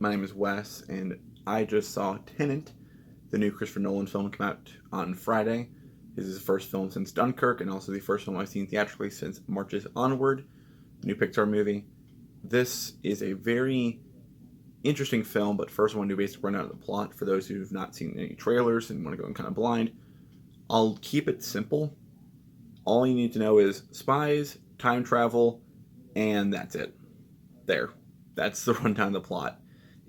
My name is Wes, and I just saw Tenet, the new Christopher Nolan film, come out on Friday. This is his first film since Dunkirk, and also the first film I've seen theatrically since Marches Onward, the new Pixar movie. This is a very interesting film, but first I want to basically run out of the plot for those who have not seen any trailers and want to go in kind of blind. I'll keep it simple. All you need to know is spies, time travel, and that's it. There. That's the rundown of the plot.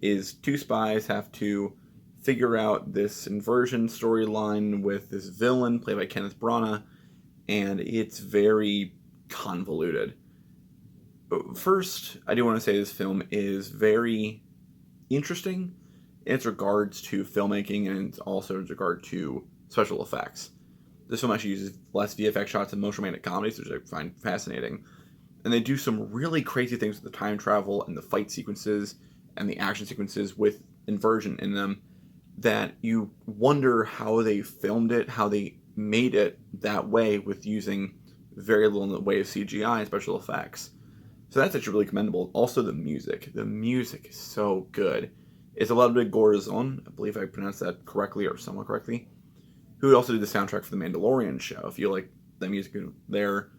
Is two spies have to figure out this inversion storyline with this villain played by Kenneth Branagh, and it's very convoluted. First, I do want to say this film is very interesting in its regards to filmmaking and also in regard to special effects. This film actually uses less VFX shots and motion romantic comedies, which I find fascinating. And they do some really crazy things with the time travel and the fight sequences and the action sequences with inversion in them that you wonder how they filmed it, how they made it that way with using very little in the way of CGI and special effects. So that's actually really commendable. Also the music. The music is so good. It's a lot of big Gorazon, I believe I pronounced that correctly or somewhat correctly, who also did the soundtrack for the Mandalorian show. If you like the music there,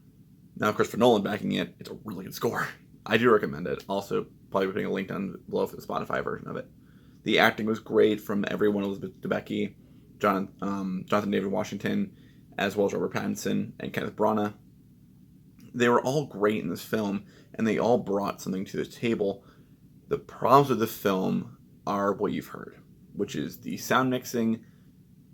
now Christopher Nolan backing it, it's a really good score. I do recommend it. Also, probably putting a link down below for the Spotify version of it. The acting was great from everyone: Elizabeth Debicki, Jonathan David Washington, as well as Robert Pattinson and Kenneth Branagh. They were all great in this film, and they all brought something to the table. The problems with the film are what you've heard, which is the sound mixing.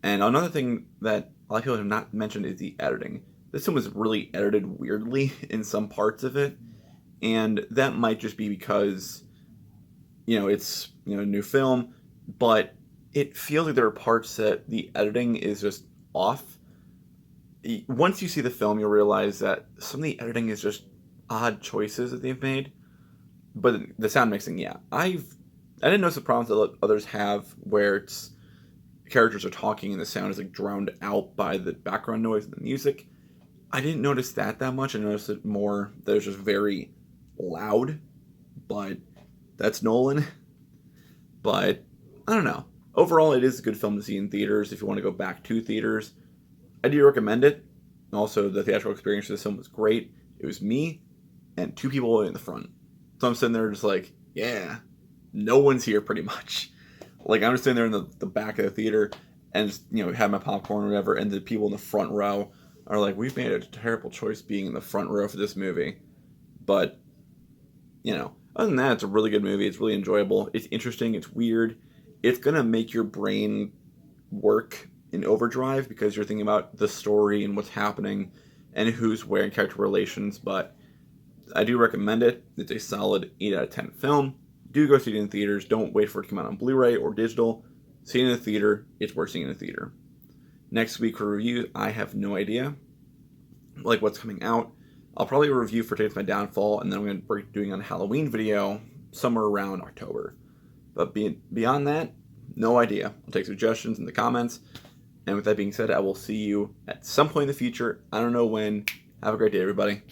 And another thing that a lot of people have not mentioned is the editing. This film was really edited weirdly in some parts of it, and that might just be because, it's, a new film, but it feels like there are parts that the editing is just off. Once you see the film, you'll realize that some of the editing is just odd choices that they've made, but the sound mixing, yeah. I didn't notice the problems that others have where it's characters are talking and the sound is like drowned out by the background noise and the music. I didn't notice that much. I noticed it more that it was just very loud, but that's Nolan. But I don't know. Overall, it is a good film to see in theaters if you want to go back to theaters. I do recommend it. Also, the theatrical experience of this film was great. It was me and two people in the front. So I'm sitting there just like, yeah, no one's here pretty much. Like, I'm just sitting there in the back of the theater and just, have my popcorn or whatever, and the people in the front row are like, we've made a terrible choice being in the front row for this movie. But, other than that, it's a really good movie. It's really enjoyable. It's interesting. It's weird. It's going to make your brain work in overdrive because you're thinking about the story and what's happening and who's where in character relations. But I do recommend it. It's a solid 8 out of 10 film. Do go see it in theaters. Don't wait for it to come out on Blu-ray or digital. See it in the theater. It's worth seeing in the theater. Next week for reviews, I have no idea what's coming out. I'll probably review for Taste My Downfall, and then I'm going to be doing a Halloween video somewhere around October. But beyond that, no idea. I'll take suggestions in the comments. And with that being said, I will see you at some point in the future. I don't know when. Have a great day, everybody.